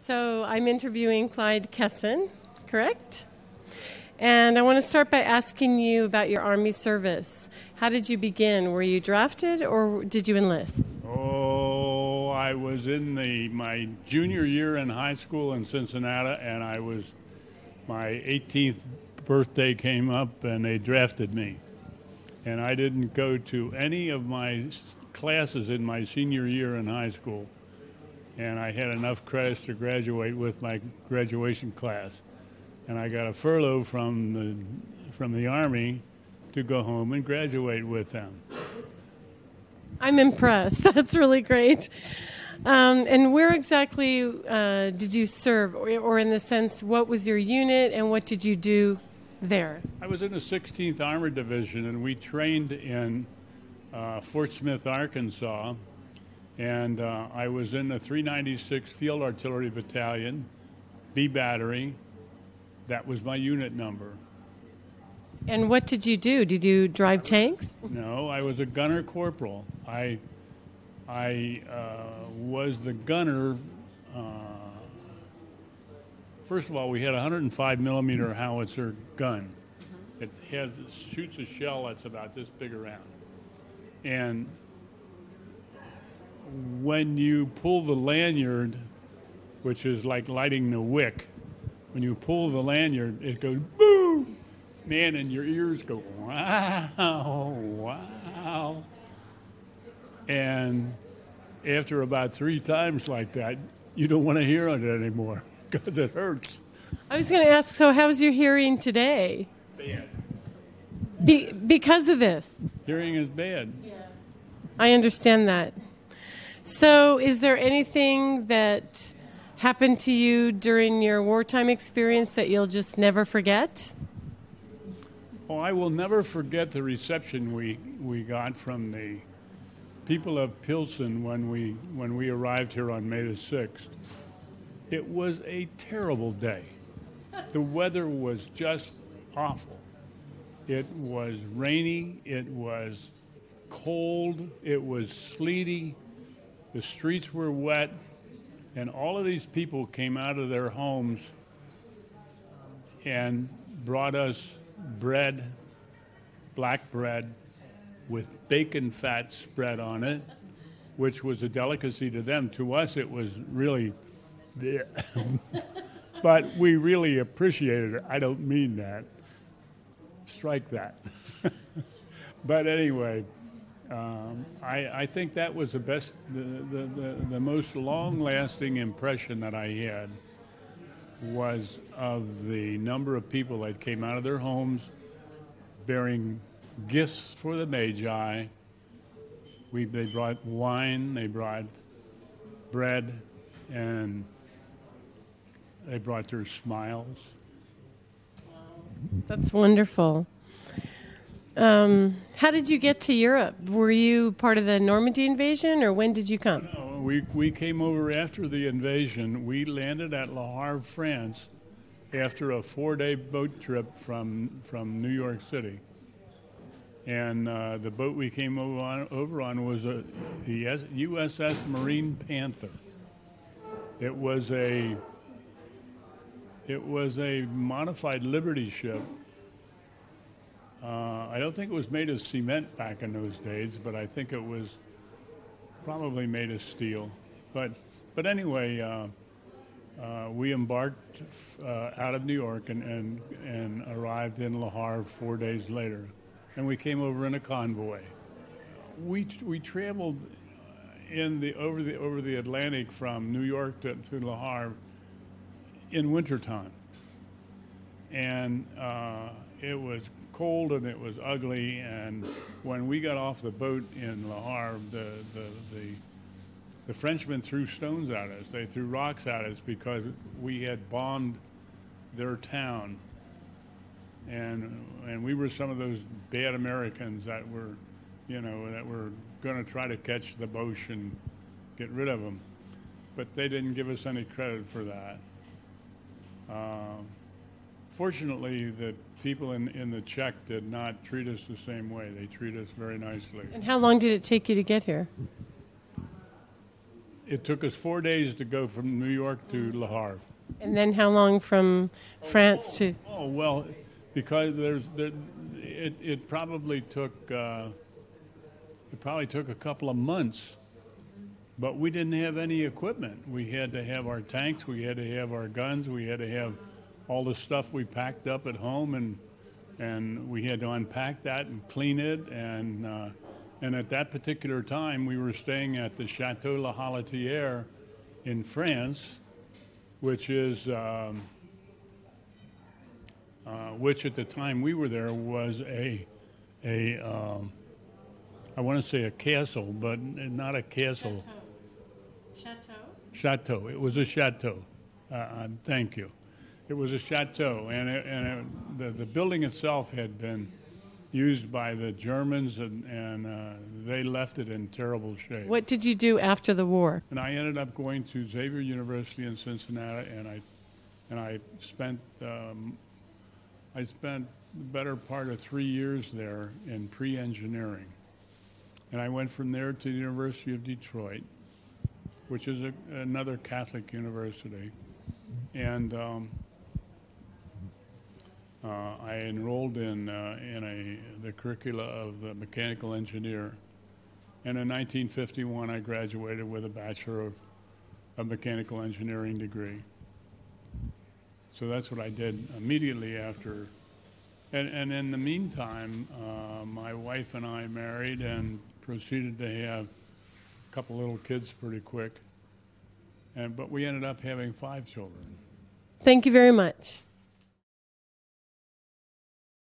So I'm interviewing Clyde Kessen, correct? And I want to start by asking you about your Army service. How did you begin? Were you drafted or did you enlist? Oh, I was in my junior year in high school in Cincinnati, and my 18th birthday came up, and they drafted me. And I didn't go to any of my classes in my senior year in high school, and I had enough credits to graduate with my graduation class. And I got a furlough from the Army to go home and graduate with them. I'm impressed. That's really great. And where exactly did you serve? Or in the sense, what was your unit and what did you do there? I was in the 16th Armored Division, and we trained in Fort Smith, Arkansas. And I was in the 396th Field Artillery Battalion, B Battery. That was my unit number. And what did you do? Did you drive tanks? No, I was a gunner corporal. I was the gunner. First of all, we had a 105 millimeter howitzer gun. It shoots a shell that's about this big around. And when you pull the lanyard, which is like lighting the wick, when you pull the lanyard, it goes boom, man, and your ears go wow, wow. And after about 3 times like that, you don't want to hear it anymore because it hurts. I was going to ask, so how's your hearing today? Bad. Because of this? Hearing is bad. Yeah. I understand that. So is there anything that happened to you during your wartime experience that you'll just never forget? Oh, I will never forget the reception we got from the people of Pilsen when we arrived here on May the 6th. It was a terrible day. The weather was just awful. It was rainy, it was cold, it was sleety, the streets were wet, and all of these people came out of their homes and brought us bread, black bread, with bacon fat spread on it, which was a delicacy to them. To us, it was really, but we really appreciated it. I don't mean that. Strike that. But anyway, I think that was the best, the most long-lasting impression that I had was of the number of people that came out of their homes bearing gifts for the Magi. They brought wine, they brought bread, and they brought their smiles. That's wonderful. How did you get to Europe? Were you part of the Normandy invasion, or when did you come? No, we came over after the invasion. We landed at Le Havre, France, after a 4-day boat trip from New York City. And the boat we came over on was the USS Marine Panther. It was a modified Liberty ship. I don't think it was made of cement back in those days, but I think it was probably made of steel. But anyway, we embarked out of New York and arrived in Le Havre 4 days later, and we came over in a convoy. We traveled over the Atlantic from New York to Le Havre in wintertime, and it was cold and it was ugly. And when we got off the boat in Le Havre, the Frenchmen threw stones at us. They threw rocks at us because we had bombed their town, and we were some of those bad Americans that were going to try to catch the Boche and get rid of them, but they didn't give us any credit for that. Fortunately, the people in the Czech did not treat us the same way. They treat us very nicely. And how long did it take you to get here? It took us 4 days to go from New York to Le Havre. And then how long from France to? Oh well, because it probably took a couple of months, but we didn't have any equipment. We had to have our tanks, we had to have our guns, we had to have all the stuff we packed up at home, and we had to unpack that and clean it. And at that particular time, we were staying at the Chateau La Halatière in France, which at the time we were there was I want to say a castle, but not a castle. Chateau. It was a chateau. Thank you. It was a chateau, and the building itself had been used by the Germans, and they left it in terrible shape. What did you do after the war? And I ended up going to Xavier University in Cincinnati, and I spent the better part of 3 years there in pre-engineering. And I went from there to the University of Detroit, which is another Catholic university, and I enrolled in the curricula of the mechanical engineer. And in 1951, I graduated with a Bachelor of Mechanical Engineering degree. So that's what I did immediately after. And in the meantime, my wife and I married and proceeded to have a couple little kids pretty quick. But we ended up having 5 children. Thank you very much.